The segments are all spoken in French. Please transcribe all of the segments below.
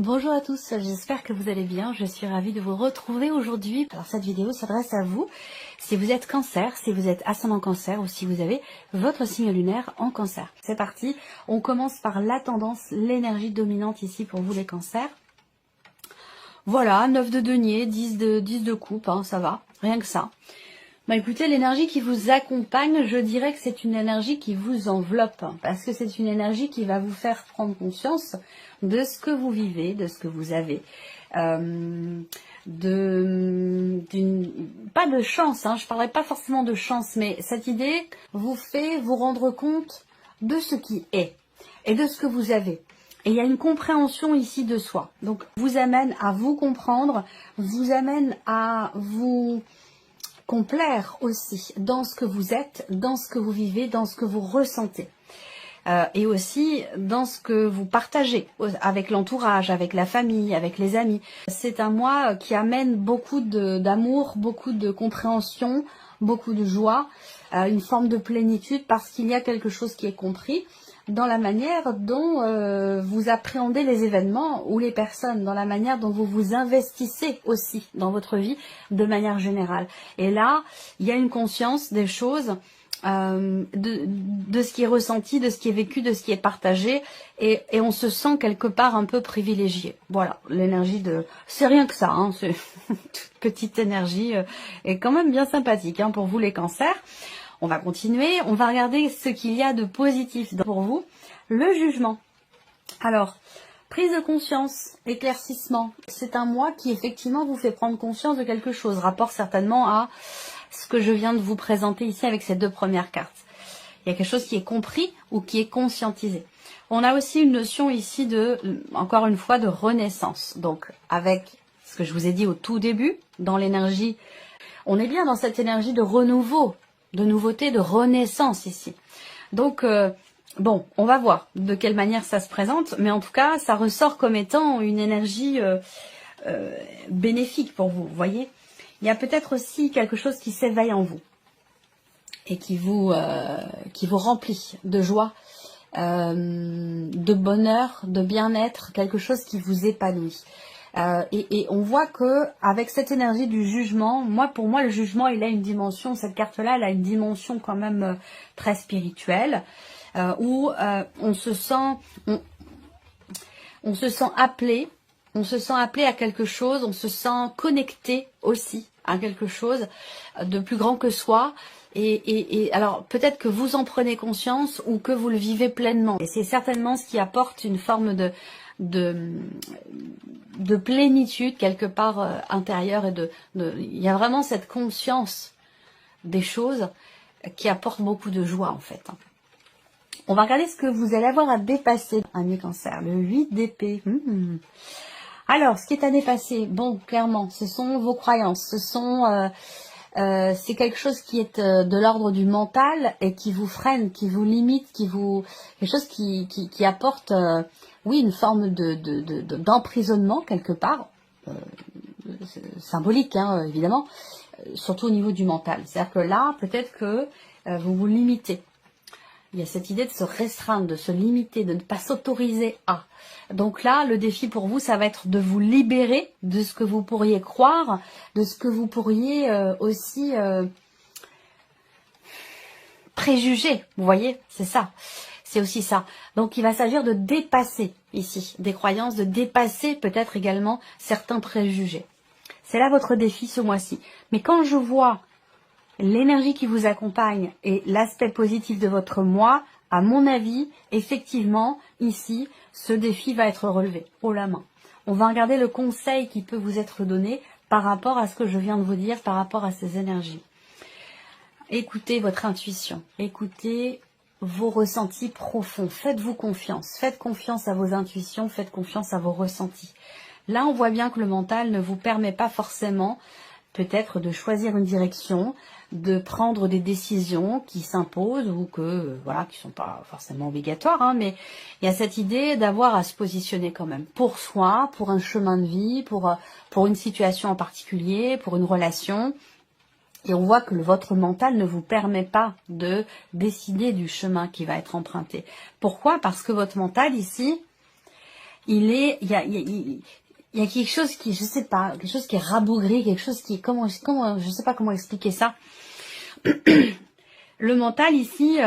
Bonjour à tous, j'espère que vous allez bien. Je suis ravie de vous retrouver aujourd'hui. Alors cette vidéo s'adresse à vous si vous êtes cancer, si vous êtes ascendant cancer ou si vous avez votre signe lunaire en cancer. C'est parti, on commence par la tendance, l'énergie dominante ici pour vous les cancers. Voilà, 9 de denier, 10 de coupe, hein, ça va, rien que ça. Bah écoutez, l'énergie qui vous accompagne, je dirais que c'est une énergie qui vous enveloppe, hein, parce que c'est une énergie qui va vous faire prendre conscience de ce que vous vivez, de ce que vous avez. Pas de chance, hein, je ne parlerai pas forcément de chance, mais cette idée vous fait vous rendre compte de ce qui est et de ce que vous avez. Et il y a une compréhension ici de soi. Donc, vous amène à vous comprendre, vous amène à vous complaire aussi dans ce que vous êtes, dans ce que vous vivez, dans ce que vous ressentez. Et aussi dans ce que vous partagez avec l'entourage, avec la famille, avec les amis. C'est un mois qui amène beaucoup d'amour, beaucoup de compréhension, beaucoup de joie, une forme de plénitude parce qu'il y a quelque chose qui est compris dans la manière dont vous appréhendez les événements ou les personnes, dans la manière dont vous vous investissez aussi dans votre vie de manière générale. Et là, il y a une conscience des choses, de ce qui est ressenti, de ce qui est vécu, de ce qui est partagé, et on se sent quelque part un peu privilégié. Voilà, l'énergie de... C'est rien que ça, hein, c'est une toute petite énergie, et quand même bien sympathique hein, pour vous les cancers. On va continuer, on va regarder ce qu'il y a de positif pour vous. Le jugement. Alors, prise de conscience, éclaircissement. C'est un mois qui effectivement vous fait prendre conscience de quelque chose. Rapport certainement à ce que je viens de vous présenter ici avec ces deux premières cartes. Il y a quelque chose qui est compris ou qui est conscientisé. On a aussi une notion ici de, encore une fois, de renaissance. Donc, avec ce que je vous ai dit au tout début, dans l'énergie, on est bien dans cette énergie de renouveau, de nouveauté, de renaissance ici. Donc, bon, on va voir de quelle manière ça se présente, mais en tout cas, ça ressort comme étant une énergie bénéfique pour vous, vous voyez. Il y a peut-être aussi quelque chose qui s'éveille en vous et qui vous remplit de joie, de bonheur, de bien-être, quelque chose qui vous épanouit. Et on voit que avec cette énergie du jugement, pour moi le jugement il a une dimension, cette carte-là elle a une dimension quand même très spirituelle, où on se sent appelé. On se sent appelé à quelque chose, on se sent connecté aussi à quelque chose de plus grand que soi. Et alors peut-être que vous en prenez conscience ou que vous le vivez pleinement. Et c'est certainement ce qui apporte une forme de plénitude quelque part intérieure. Il y a vraiment cette conscience des choses qui apporte beaucoup de joie en fait. On va regarder ce que vous allez avoir à dépasser, amis cancer. Le 8 d'épée. Alors, ce qui est à dépasser, bon, clairement, ce sont vos croyances, c'est quelque chose qui est de l'ordre du mental et qui vous freine, qui vous limite, quelque chose qui apporte, oui, une forme d'emprisonnement quelque part, symbolique, hein, évidemment, surtout au niveau du mental. C'est-à-dire que là, peut-être que vous vous limitez. Il y a cette idée de se restreindre, de se limiter, de ne pas s'autoriser à. Donc là, le défi pour vous, ça va être de vous libérer de ce que vous pourriez croire, de ce que vous pourriez aussi préjuger. Vous voyez, c'est ça. C'est aussi ça. Donc il va s'agir de dépasser ici des croyances, de dépasser peut-être également certains préjugés. C'est là votre défi ce mois-ci. Mais quand je vois l'énergie qui vous accompagne et l'aspect positif de votre mois, à mon avis, effectivement, ici, ce défi va être relevé haut la main. On va regarder le conseil qui peut vous être donné par rapport à ce que je viens de vous dire, par rapport à ces énergies. Écoutez votre intuition, écoutez vos ressentis profonds, faites-vous confiance, faites confiance à vos intuitions, faites confiance à vos ressentis. Là, on voit bien que le mental ne vous permet pas forcément peut-être de choisir une direction, de prendre des décisions qui s'imposent ou que voilà, qui sont pas forcément obligatoires, hein, mais il y a cette idée d'avoir à se positionner quand même pour soi, pour un chemin de vie, pour une situation en particulier, pour une relation. Et on voit que votre mental ne vous permet pas de décider du chemin qui va être emprunté. Pourquoi? Parce que votre mental ici, il y a quelque chose qui, je sais pas, quelque chose qui est rabougri, quelque chose qui, je sais pas comment expliquer ça. Le mental ici,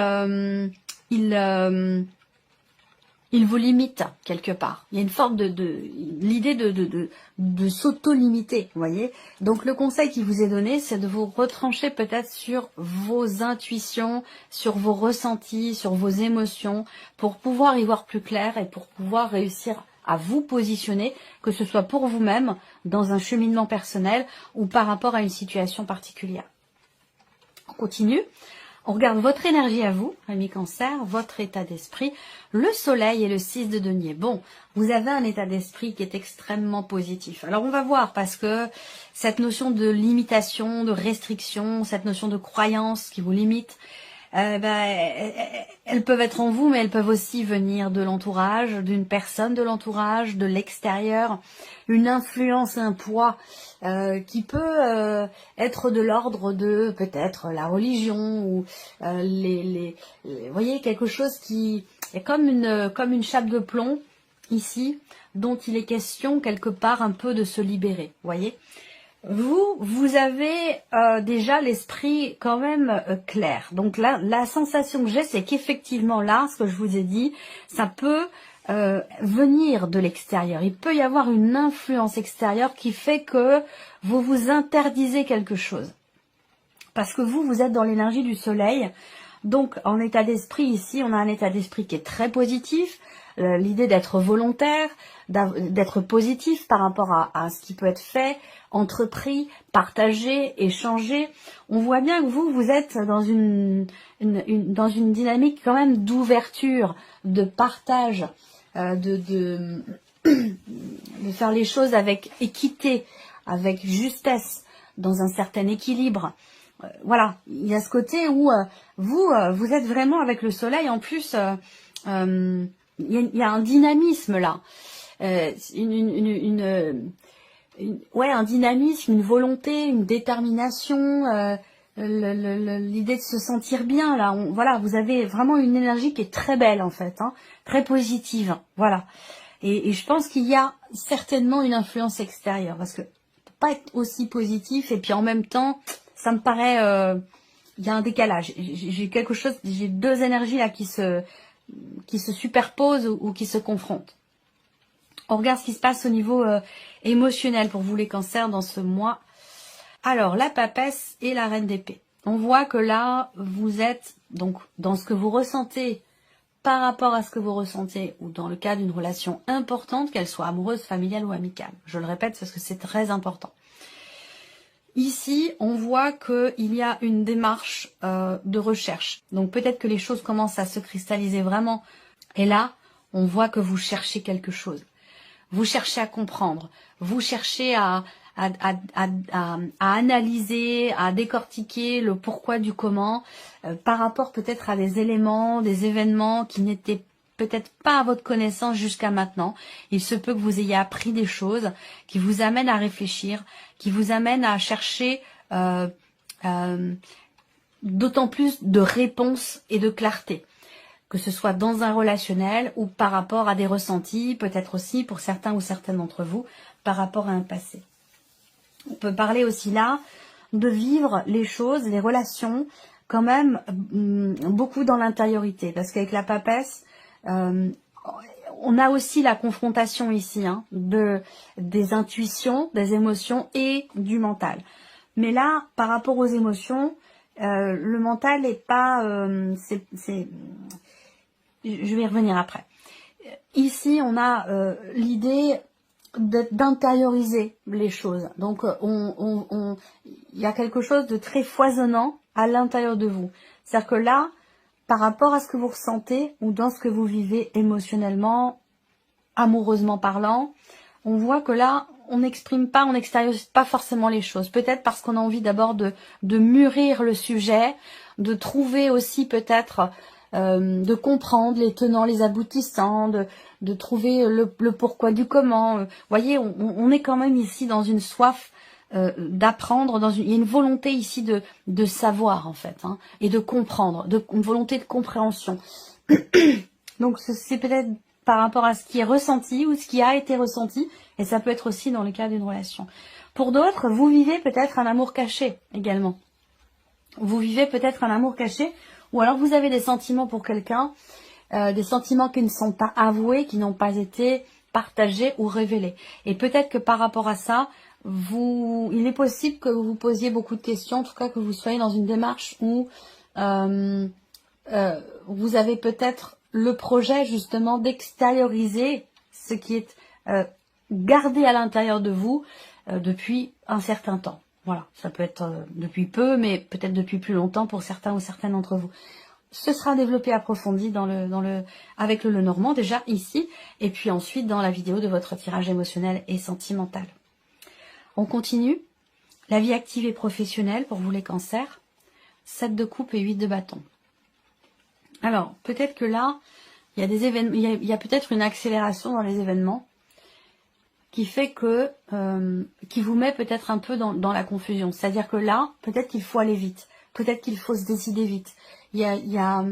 il vous limite quelque part. Il y a une forme l'idée de s'auto-limiter, vous voyez. Donc le conseil qui vous est donné, c'est de vous retrancher peut-être sur vos intuitions, sur vos ressentis, sur vos émotions, pour pouvoir y voir plus clair et pour pouvoir réussir à vous positionner, que ce soit pour vous-même, dans un cheminement personnel ou par rapport à une situation particulière. On continue. On regarde votre énergie à vous, ami Cancer, votre état d'esprit, le soleil et le 6 de denier. Bon, vous avez un état d'esprit qui est extrêmement positif. Alors on va voir, parce que cette notion de limitation, de restriction, cette notion de croyance qui vous limite, elles peuvent être en vous, mais elles peuvent aussi venir de l'entourage, d'une personne de l'entourage, de l'extérieur, une influence, un poids qui peut être de l'ordre de peut-être la religion ou vous voyez, quelque chose qui est comme une chape de plomb ici, dont il est question quelque part un peu de se libérer, vous voyez. Vous avez déjà l'esprit quand même clair. Donc là, la sensation que j'ai, c'est qu'effectivement là, ce que je vous ai dit, ça peut venir de l'extérieur. Il peut y avoir une influence extérieure qui fait que vous vous interdisez quelque chose. Parce que vous êtes dans l'énergie du soleil. Donc en état d'esprit ici, on a un état d'esprit qui est très positif. L'idée d'être volontaire, d'être positif par rapport à ce qui peut être fait, entrepris, partagé, échangé. On voit bien que vous êtes dans une dynamique quand même d'ouverture, de partage, de faire les choses avec équité, avec justesse, dans un certain équilibre. Voilà, il y a ce côté où vous êtes vraiment avec le soleil. En plus, il y a un dynamisme là, un dynamisme, une volonté, une détermination, l'idée de se sentir bien là. Voilà, vous avez vraiment une énergie qui est très belle en fait, hein, très positive. Voilà, et je pense qu'il y a certainement une influence extérieure, parce que pas être aussi positif et puis en même temps, ça me paraît, il y a un décalage. J'ai deux énergies là qui se superposent ou qui se confrontent. On regarde ce qui se passe au niveau émotionnel pour vous les cancers dans ce mois. Alors, la papesse et la reine d'épée. On voit que là, vous êtes donc dans ce que vous ressentez par rapport à ce que vous ressentez ou dans le cas d'une relation importante, qu'elle soit amoureuse, familiale ou amicale. Je le répète parce que c'est très important. Ici, on voit qu'il y a une démarche de recherche. Donc peut-être que les choses commencent à se cristalliser vraiment. Et là, on voit que vous cherchez quelque chose. Vous cherchez à comprendre. Vous cherchez à analyser, à décortiquer le pourquoi du comment par rapport peut-être à des éléments, des événements qui n'étaient peut-être pas à votre connaissance jusqu'à maintenant. Il se peut que vous ayez appris des choses qui vous amènent à réfléchir, qui vous amènent à chercher d'autant plus de réponses et de clarté, que ce soit dans un relationnel ou par rapport à des ressentis, peut-être aussi pour certains ou certaines d'entre vous, par rapport à un passé. On peut parler aussi là de vivre les choses, les relations, quand même beaucoup dans l'intériorité, parce qu'avec la papesse, on a aussi la confrontation ici des intuitions, des émotions et du mental. Mais là, par rapport aux émotions, le mental n'est pas... je vais y revenir après. Ici, on a l'idée d'intérioriser les choses. Donc, il y a quelque chose de très foisonnant à l'intérieur de vous. C'est-à-dire que là, par rapport à ce que vous ressentez ou dans ce que vous vivez émotionnellement, amoureusement parlant, on voit que là, on n'exprime pas, on n'extériorise pas forcément les choses. Peut-être parce qu'on a envie d'abord de mûrir le sujet, de trouver aussi peut-être, de comprendre les tenants, les aboutissants, de trouver le pourquoi du comment. Vous voyez, on est quand même ici dans une soif d'apprendre, il y a une volonté ici de savoir en fait, et de comprendre, une volonté de compréhension. Donc c'est peut-être par rapport à ce qui est ressenti ou ce qui a été ressenti, et ça peut être aussi dans le cas d'une relation. Pour d'autres, vous vivez peut-être un amour caché également. Vous vivez peut-être un amour caché, ou alors vous avez des sentiments pour quelqu'un, des sentiments qui ne sont pas avoués, qui n'ont pas été partagés ou révélés. Et peut-être que par rapport à ça, il est possible que vous vous posiez beaucoup de questions, en tout cas que vous soyez dans une démarche où vous avez peut-être le projet justement d'extérioriser ce qui est gardé à l'intérieur de vous depuis un certain temps. Voilà, ça peut être depuis peu, mais peut-être depuis plus longtemps pour certains ou certaines d'entre vous. Ce sera développé, approfondi avec le Lenormand déjà ici, et puis ensuite dans la vidéo de votre tirage émotionnel et sentimental. On continue. La vie active et professionnelle pour vous les cancers. 7 de coupe et 8 de bâton. Alors, peut-être que là, il y a des événements, il y a peut-être une accélération dans les événements qui fait que, qui vous met peut-être un peu dans la confusion. C'est-à-dire que là, peut-être qu'il faut aller vite. Peut-être qu'il faut se décider vite. Il y a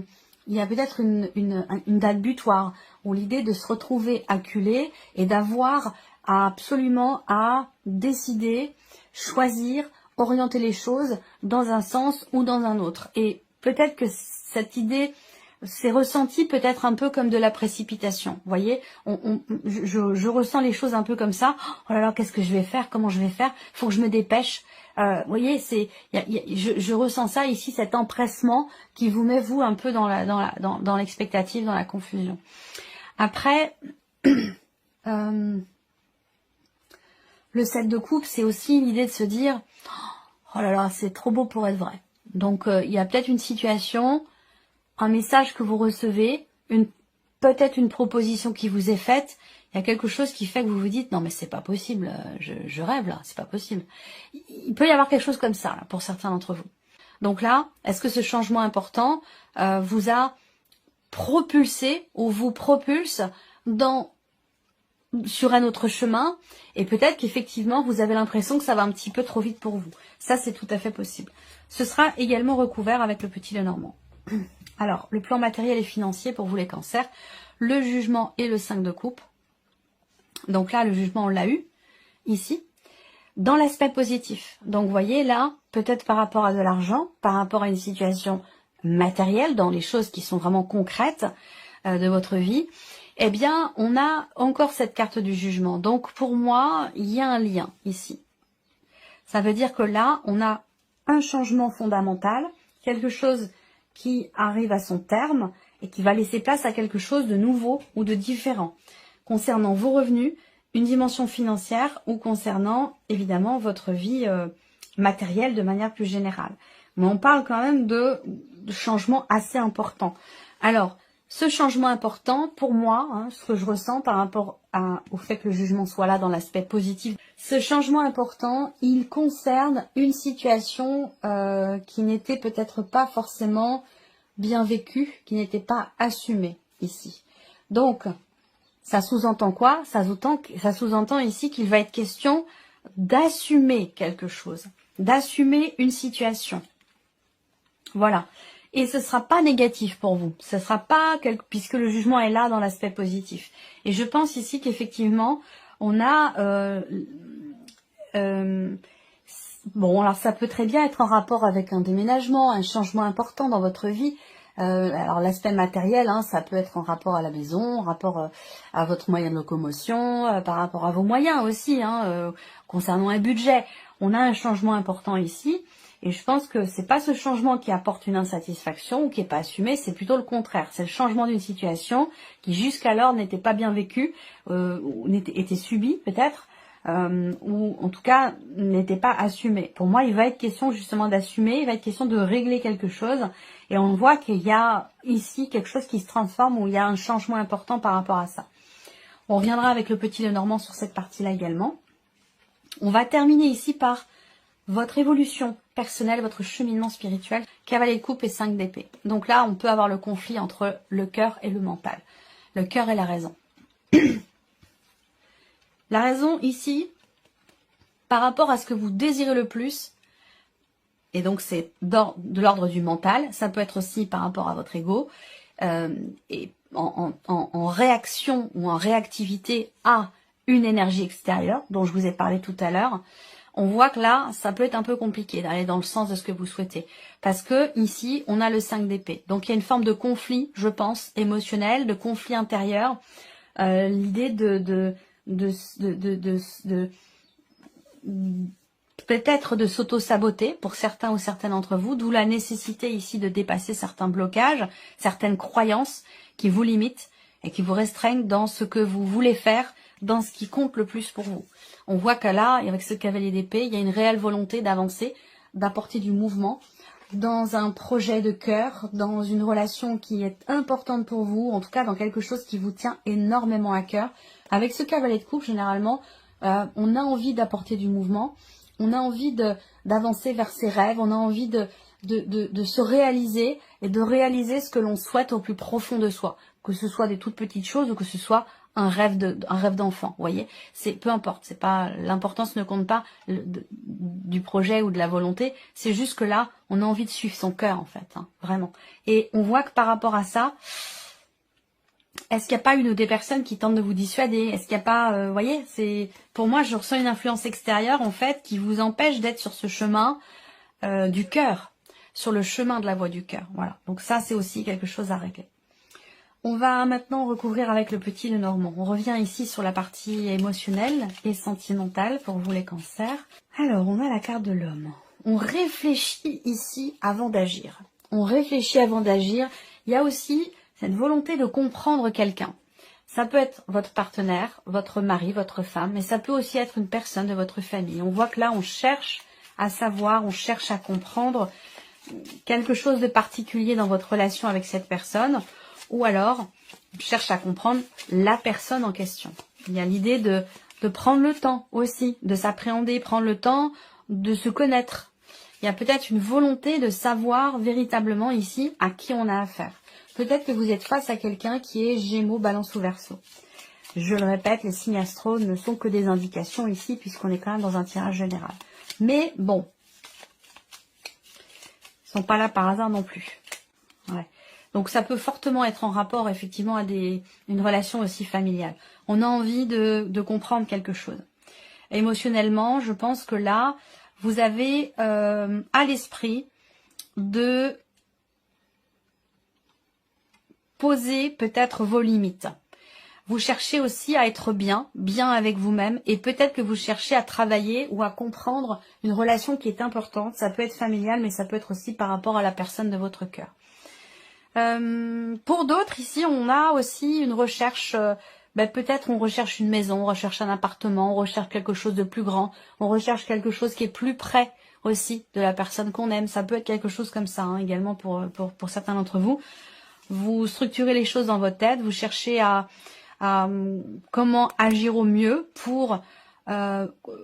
peut-être une date butoir ou l'idée de se retrouver acculé et d'avoir absolument à décider, choisir, orienter les choses dans un sens ou dans un autre. Et peut-être que cette idée c'est ressenti peut-être un peu comme de la précipitation. Vous voyez, je ressens les choses un peu comme ça. Oh là là, qu'est-ce que je vais faire? Comment je vais faire? Faut que je me dépêche. Vous voyez, je ressens ça ici, cet empressement qui vous met vous un peu dans l'expectative, dans la confusion. Après, le 7 de coupe, c'est aussi l'idée de se dire, oh là là, c'est trop beau pour être vrai. Donc, il y a peut-être une situation, un message que vous recevez, peut-être une proposition qui vous est faite, il y a quelque chose qui fait que vous vous dites, non mais c'est pas possible, je rêve là, c'est pas possible. Il peut y avoir quelque chose comme ça là, pour certains d'entre vous. Donc là, est-ce que ce changement important vous a propulsé ou vous propulse sur un autre chemin, et peut-être qu'effectivement vous avez l'impression que ça va un petit peu trop vite pour vous. Ça c'est tout à fait possible. Ce sera également recouvert avec le petit Lenormand. Alors, le plan matériel et financier pour vous les cancers, le jugement et le 5 de coupe. Donc là, le jugement, on l'a eu, ici. Dans l'aspect positif, donc vous voyez là, peut-être par rapport à de l'argent, par rapport à une situation matérielle, dans les choses qui sont vraiment concrètes de votre vie, eh bien, on a encore cette carte du jugement. Donc pour moi, il y a un lien ici. Ça veut dire que là, on a un changement fondamental, quelque chose qui arrive à son terme et qui va laisser place à quelque chose de nouveau ou de différent concernant vos revenus, une dimension financière ou concernant évidemment votre vie matérielle de manière plus générale. Mais on parle quand même de changements assez importants. Alors, ce changement important, pour moi, ce que je ressens par rapport au fait que le jugement soit là dans l'aspect positif, ce changement important, il concerne une situation qui n'était peut-être pas forcément bien vécue, qui n'était pas assumée ici. Donc, ça sous-entend quoi? Ça sous-entend ici qu'il va être question d'assumer quelque chose, d'assumer une situation. Voilà. Et ce ne sera pas négatif pour vous. Ce sera pas puisque le jugement est là dans l'aspect positif. Et je pense ici qu'effectivement, on a bon, alors ça peut très bien être en rapport avec un déménagement, un changement important dans votre vie. Alors l'aspect matériel, ça peut être en rapport à la maison, en rapport à votre moyen de locomotion, par rapport à vos moyens aussi, concernant un budget. On a un changement important ici, et je pense que c'est pas ce changement qui apporte une insatisfaction ou qui est pas assumé, c'est plutôt le contraire. C'est le changement d'une situation qui jusqu'alors n'était pas bien vécue, ou était subie peut-être, ou en tout cas n'était pas assumé. Pour moi, il va être question justement d'assumer, il va être question de régler quelque chose, et on voit qu'il y a ici quelque chose qui se transforme, où il y a un changement important par rapport à ça. On reviendra avec le petit Lenormand sur cette partie-là également. On va terminer ici par votre évolution personnelle, votre cheminement spirituel, cavalier de coupe et 5 d'épée. Donc là, on peut avoir le conflit entre le cœur et le mental. Le cœur et la raison. La raison ici, par rapport à ce que vous désirez le plus, et donc c'est de l'ordre du mental, ça peut être aussi par rapport à votre ego, et en réaction ou en réactivité à une énergie extérieure, dont je vous ai parlé tout à l'heure, on voit que là, ça peut être un peu compliqué d'aller dans le sens de ce que vous souhaitez. Parce que ici, on a le 5 d'épée. Donc il y a une forme de conflit, je pense, émotionnel, de conflit intérieur. L'idée de peut-être de s'auto-saboter pour certains ou certaines d'entre vous, d'où la nécessité ici de dépasser certains blocages, certaines croyances qui vous limitent et qui vous restreignent dans ce que vous voulez faire, dans ce qui compte le plus pour vous. On voit que là, avec ce cavalier d'épée, il y a une réelle volonté d'avancer, d'apporter du mouvement dans un projet de cœur, dans une relation qui est importante pour vous, en tout cas dans quelque chose qui vous tient énormément à cœur. Avec ce cavalier de coupe, généralement, on a envie d'apporter du mouvement, on a envie d'avancer vers ses rêves, on a envie de se réaliser et de réaliser ce que l'on souhaite au plus profond de soi, que ce soit des toutes petites choses ou que ce soit un rêve d'enfant, vous voyez, c'est peu importe, c'est pas l'importance ne compte pas du projet ou de la volonté, c'est juste que là on a envie de suivre son cœur en fait, hein, vraiment. Et on voit que par rapport à ça, est-ce qu'il n'y a pas une ou des personnes qui tentent de vous dissuader? Est-ce qu'il n'y a pas, vous voyez, c'est pour moi je ressens une influence extérieure en fait qui vous empêche d'être sur ce chemin du cœur, sur le chemin de la voie du cœur. Voilà, donc ça c'est aussi quelque chose à régler. On va maintenant recouvrir avec le petit Lenormand. On revient ici sur la partie émotionnelle et sentimentale pour vous les cancers. Alors, on a la carte de l'homme. On réfléchit ici avant d'agir. On réfléchit avant d'agir. Il y a aussi cette volonté de comprendre quelqu'un. Ça peut être votre partenaire, votre mari, votre femme, mais ça peut aussi être une personne de votre famille. On voit que là, on cherche à savoir, on cherche à comprendre quelque chose de particulier dans votre relation avec cette personne. Ou alors, on cherche à comprendre la personne en question. Il y a l'idée de prendre le temps aussi, de s'appréhender, prendre le temps de se connaître. Il y a peut-être une volonté de savoir véritablement ici à qui on a affaire. Peut-être que vous êtes face à quelqu'un qui est Gémeaux, Balance ou Verseau. Je le répète, les signes astro ne sont que des indications ici, puisqu'on est quand même dans un tirage général. Mais bon, ils sont pas là par hasard non plus. Ouais. Donc ça peut fortement être en rapport effectivement à une relation aussi familiale. On a envie de comprendre quelque chose. Émotionnellement, je pense que là, vous avez à l'esprit de poser peut-être vos limites. Vous cherchez aussi à être bien avec vous-même et peut-être que vous cherchez à travailler ou à comprendre une relation qui est importante. Ça peut être familial, mais ça peut être aussi par rapport à la personne de votre cœur. Pour d'autres, ici, on a aussi une recherche, peut-être on recherche une maison, on recherche un appartement, on recherche quelque chose de plus grand, on recherche quelque chose qui est plus près aussi de la personne qu'on aime. Ça peut être quelque chose comme ça, hein, également pour certains d'entre vous. Vous structurez les choses dans votre tête, vous cherchez à comment agir au mieux pour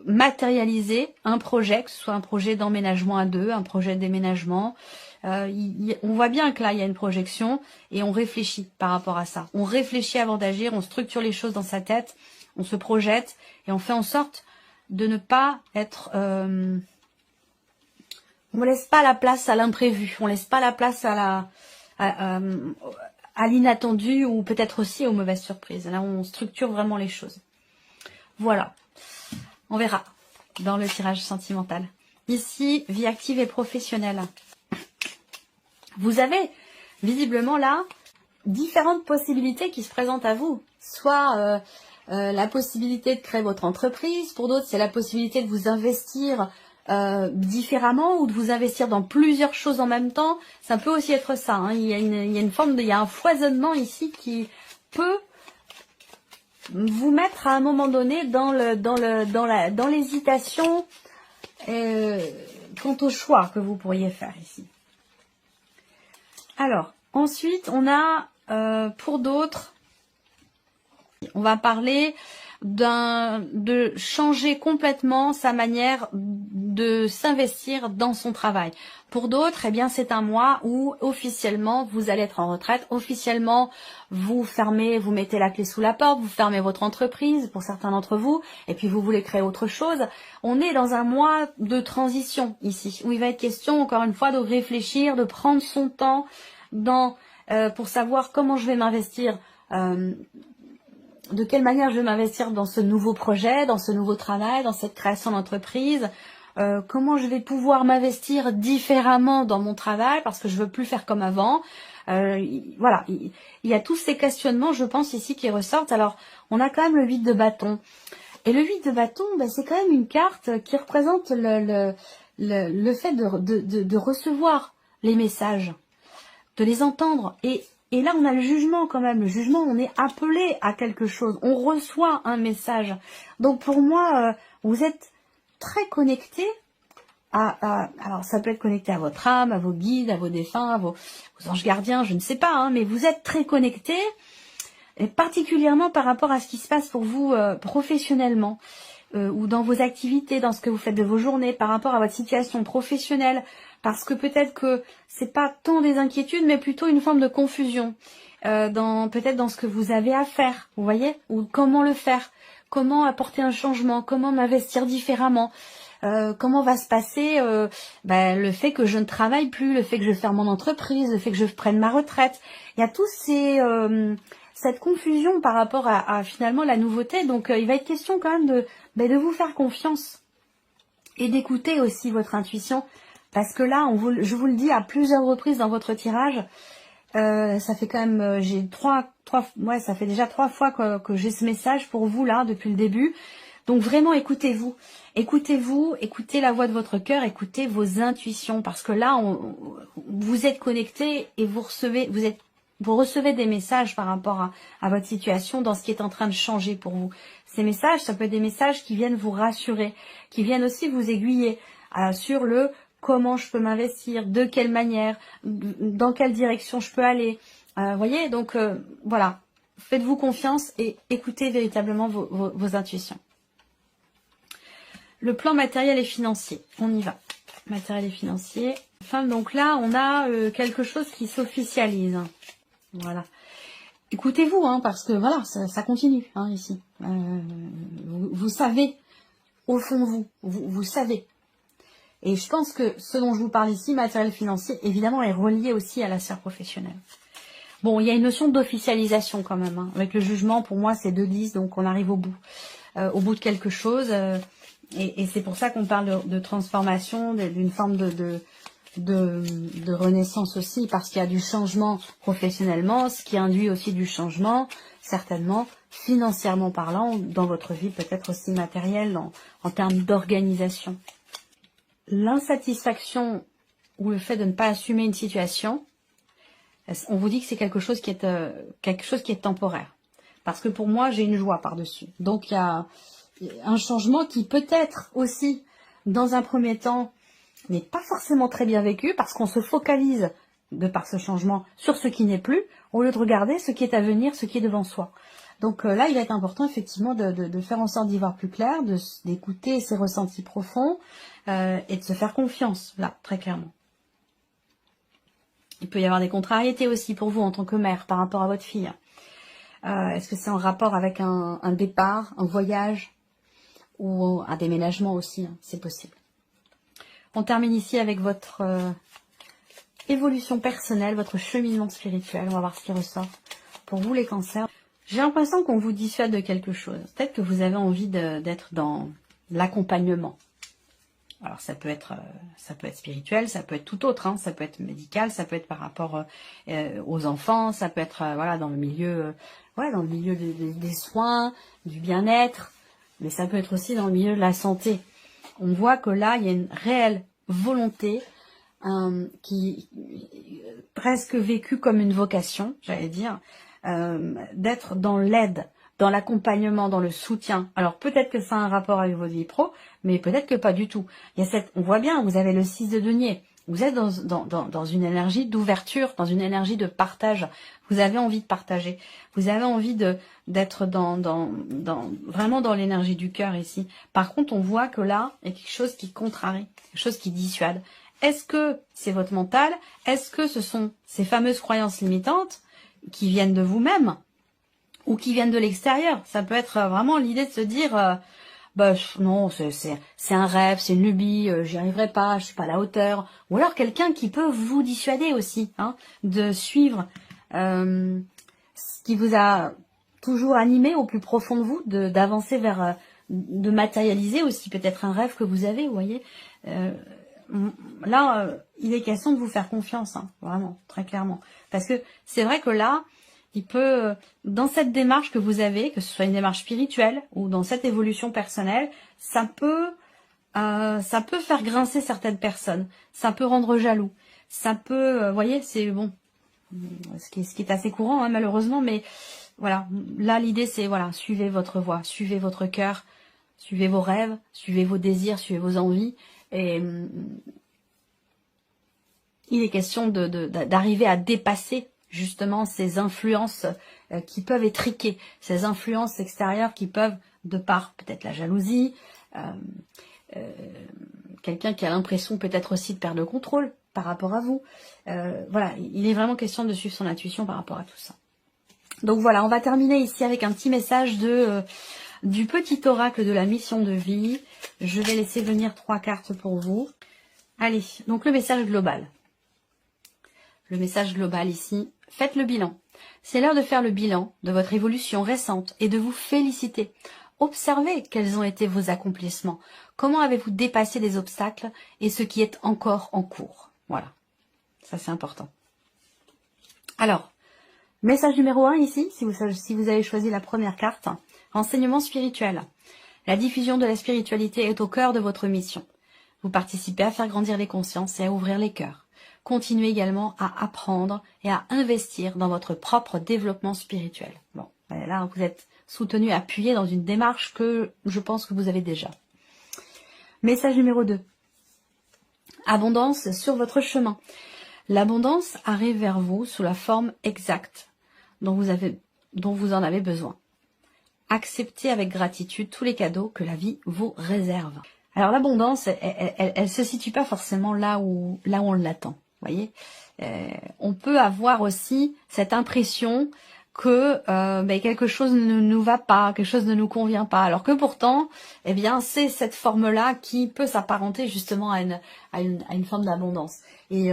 matérialiser un projet, que ce soit un projet d'emménagement à deux, un projet de déménagement. On voit bien que là, il y a une projection et on réfléchit par rapport à ça. On réfléchit avant d'agir, on structure les choses dans sa tête, on se projette et on fait en sorte de ne pas être... on ne laisse pas la place à l'imprévu, on ne laisse pas la place à l'inattendu ou peut-être aussi aux mauvaises surprises. Là, on structure vraiment les choses. Voilà. On verra dans le tirage sentimental. Ici, vie active et professionnelle. Vous avez visiblement là différentes possibilités qui se présentent à vous. Soit la possibilité de créer votre entreprise. Pour d'autres, c'est la possibilité de vous investir différemment ou de vous investir dans plusieurs choses en même temps. Ça peut aussi être ça. Hein. Il y a un foisonnement ici qui peut vous mettre à un moment donné dans l'hésitation quant au choix que vous pourriez faire ici. Alors, ensuite, on a, pour d'autres, on va parler de changer complètement sa manière de s'investir dans son travail. Pour d'autres, eh bien, c'est un mois où officiellement vous allez être en retraite. Officiellement, vous fermez, vous mettez la clé sous la porte, vous fermez votre entreprise pour certains d'entre vous, et puis vous voulez créer autre chose. On est dans un mois de transition ici, où il va être question, encore une fois, de réfléchir, de prendre son temps dans pour savoir comment je vais m'investir, de quelle manière je vais m'investir dans ce nouveau projet, dans ce nouveau travail, dans cette création d'entreprise, comment je vais pouvoir m'investir différemment dans mon travail parce que je veux plus faire comme avant. Voilà, il y a tous ces questionnements, je pense, ici qui ressortent. Alors, on a quand même le 8 de bâton. Et le 8 de bâton, ben, c'est quand même une carte qui représente le fait de recevoir les messages, de les entendre. Et là, on a le jugement quand même. Le jugement, on est appelé à quelque chose. On reçoit un message. Donc pour moi, vous êtes très connecté alors ça peut être connecté à votre âme, à vos guides, à vos défunts, à vos anges gardiens, je ne sais pas, hein, mais vous êtes très connecté, et particulièrement par rapport à ce qui se passe pour vous professionnellement, ou dans vos activités, dans ce que vous faites de vos journées, par rapport à votre situation professionnelle, parce que peut-être que c'est pas tant des inquiétudes, mais plutôt une forme de confusion, peut-être dans ce que vous avez à faire, vous voyez, ou comment le faire, comment apporter un changement, comment m'investir différemment. Comment va se passer le fait que je ne travaille plus, le fait que je ferme mon entreprise, le fait que je prenne ma retraite. Il y a tous cette confusion par rapport à finalement la nouveauté. Donc il va être question quand même de vous faire confiance et d'écouter aussi votre intuition. Parce que là, je vous le dis à plusieurs reprises dans votre tirage, ça fait quand même, ça fait déjà 3 fois que j'ai ce message pour vous là depuis le début. Donc vraiment écoutez-vous, écoutez la voix de votre cœur, écoutez vos intuitions, parce que là vous êtes connecté et vous recevez des messages par rapport à votre situation, dans ce qui est en train de changer pour vous. Ces messages, ça peut être des messages qui viennent vous rassurer, qui viennent aussi vous aiguiller sur le comment je peux m'investir, de quelle manière, dans quelle direction je peux aller. Voyez, donc voilà, faites-vous confiance et écoutez véritablement vos intuitions. Le plan matériel et financier, on y va. Matériel et financier. Enfin, donc là, on a quelque chose qui s'officialise. Voilà. Écoutez-vous, hein, parce que voilà, ça continue hein, ici. Vous savez, au fond de vous savez. Et je pense que ce dont je vous parle ici, matériel financier, évidemment, est relié aussi à la sphère professionnelle. Bon, il y a une notion d'officialisation quand même. Hein. Avec le jugement, pour moi, c'est 2-10, donc on arrive au bout de quelque chose. Et c'est pour ça qu'on parle de transformation, d'une forme de renaissance aussi, parce qu'il y a du changement professionnellement, ce qui induit aussi du changement, certainement, financièrement parlant, dans votre vie, peut-être aussi matérielle, en termes d'organisation. L'insatisfaction ou le fait de ne pas assumer une situation, on vous dit que c'est quelque chose qui est temporaire. Parce que pour moi, j'ai une joie par-dessus. Donc, il y a un changement qui peut-être aussi, dans un premier temps, n'est pas forcément très bien vécu parce qu'on se focalise, de par ce changement, sur ce qui n'est plus, au lieu de regarder ce qui est à venir, ce qui est devant soi. Donc là, il va être important effectivement de faire en sorte d'y voir plus clair, d'écouter ses ressentis profonds et de se faire confiance, là, très clairement. Il peut y avoir des contrariétés aussi pour vous en tant que mère par rapport à votre fille. Est-ce que c'est en rapport avec un départ, un voyage ou un déménagement aussi, hein, c'est possible. On termine ici avec votre évolution personnelle, votre cheminement spirituel. On va voir ce qui ressort pour vous les cancers. J'ai l'impression qu'on vous dissuade de quelque chose. Peut-être que vous avez envie d'être dans l'accompagnement. Alors ça peut être spirituel, ça peut être tout autre, hein, ça peut être médical, ça peut être par rapport aux enfants, ça peut être voilà dans le milieu, des soins, du bien-être, mais ça peut être aussi dans le milieu de la santé. On voit que là il y a une réelle volonté qui presque vécue comme une vocation, j'allais dire, d'être dans l'aide, dans l'accompagnement, dans le soutien. Alors peut-être que ça a un rapport avec votre vie pro, mais peut-être que pas du tout. Il y a on voit bien, vous avez le 6 de denier. Vous êtes dans une énergie d'ouverture, dans une énergie de partage. Vous avez envie de partager. Vous avez envie d'être vraiment dans l'énergie du cœur ici. Par contre, on voit que là, il y a quelque chose qui contrarie, quelque chose qui dissuade. Est-ce que c'est votre mental? Est-ce que ce sont ces fameuses croyances limitantes qui viennent de vous-même ou qui viennent de l'extérieur? Ça peut être vraiment l'idée de se dire non, c'est un rêve, c'est une lubie, j'y arriverai pas, je suis pas à la hauteur. Ou alors quelqu'un qui peut vous dissuader aussi, hein, de suivre ce qui vous a toujours animé au plus profond de vous, d'avancer vers, de matérialiser aussi peut-être un rêve que vous avez, vous voyez. Là, il est question de vous faire confiance, hein, vraiment, très clairement. Parce que c'est vrai que là, il peut, dans cette démarche que vous avez, que ce soit une démarche spirituelle ou dans cette évolution personnelle, ça peut faire grincer certaines personnes, ça peut rendre jaloux, ça peut, vous voyez, c'est bon, ce qui est assez courant, hein, malheureusement, mais voilà, là l'idée c'est, voilà, suivez votre voie, suivez votre cœur, suivez vos rêves, suivez vos désirs, suivez vos envies, et il est question d'arriver à dépasser justement ces influences qui peuvent étriquer, ces influences extérieures qui peuvent, de par peut-être la jalousie, quelqu'un qui a l'impression peut-être aussi de perdre le contrôle par rapport à vous. Voilà, il est vraiment question de suivre son intuition par rapport à tout ça. Donc voilà, on va terminer ici avec un petit message du petit oracle de la mission de vie. Je vais laisser venir 3 cartes pour vous. Allez, donc le message global. Le message global ici, faites le bilan. C'est l'heure de faire le bilan de votre évolution récente et de vous féliciter. Observez quels ont été vos accomplissements. Comment avez-vous dépassé les obstacles et ce qui est encore en cours. Voilà, ça c'est important. Alors, message numéro 1 ici, si vous avez choisi la première carte, renseignement spirituel. La diffusion de la spiritualité est au cœur de votre mission. Vous participez à faire grandir les consciences et à ouvrir les cœurs. Continuez également à apprendre et à investir dans votre propre développement spirituel. Bon, là, vous êtes soutenu, appuyé dans une démarche que je pense que vous avez déjà. Message numéro 2. Abondance sur votre chemin. L'abondance arrive vers vous sous la forme exacte dont vous en avez besoin. Acceptez avec gratitude tous les cadeaux que la vie vous réserve. Alors l'abondance, elle se situe pas forcément là où on l'attend. Voyez, on peut avoir aussi cette impression que quelque chose ne nous va pas, quelque chose ne nous convient pas, alors que pourtant, eh bien, c'est cette forme-là qui peut s'apparenter justement à une forme d'abondance. Et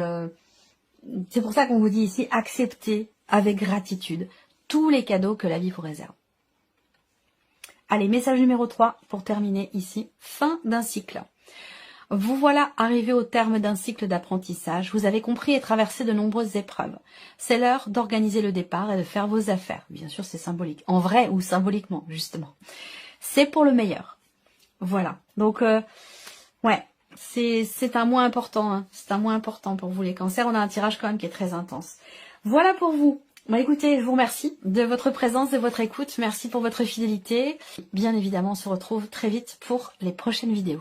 c'est pour ça qu'on vous dit ici, acceptez avec gratitude tous les cadeaux que la vie vous réserve. Allez, message numéro 3 pour terminer ici, fin d'un cycle. Vous voilà arrivé au terme d'un cycle d'apprentissage. Vous avez compris et traversé de nombreuses épreuves. C'est l'heure d'organiser le départ et de faire vos affaires. Bien sûr, c'est symbolique. En vrai ou symboliquement, justement. C'est pour le meilleur. Voilà. Donc, ouais, c'est un mois important. Hein. C'est un mois important pour vous les cancers. On a un tirage quand même qui est très intense. Voilà pour vous. Bon, écoutez, je vous remercie de votre présence, de votre écoute. Merci pour votre fidélité. Bien évidemment, on se retrouve très vite pour les prochaines vidéos.